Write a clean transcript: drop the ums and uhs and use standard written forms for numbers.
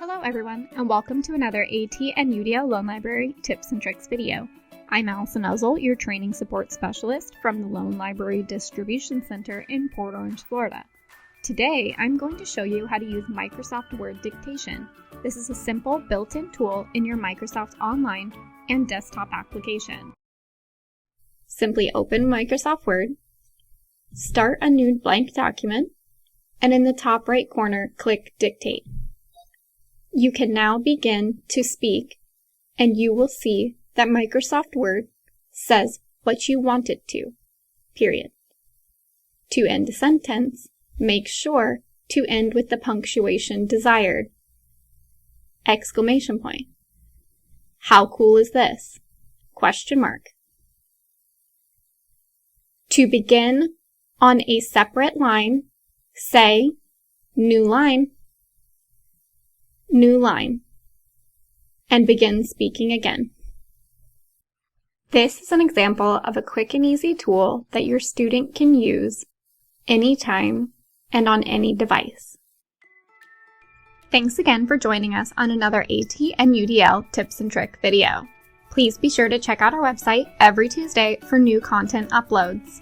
Hello everyone, and welcome to another AT and UDL Loan Library Tips and Tricks video. I'm Allison Uzzle, your Training Support Specialist from the Loan Library Distribution Center in Port Orange, Florida. Today, I'm going to show you how to use Microsoft Word Dictation. This is a simple built-in tool in your Microsoft Online and desktop application. Simply open Microsoft Word, start a new blank document, and in the top right corner, click Dictate. You can now begin to speak, and you will see that Microsoft Word says what you want it to, period. To end a sentence, make sure to end with the punctuation desired. Exclamation point. How cool is this? Question mark. To begin on a separate line, say new line, and begin speaking again. This is an example of a quick and easy tool that your student can use anytime and on any device. Thanks again for joining us on another AT and UDL tips and trick video. Please be sure to check out our website every Tuesday for new content uploads.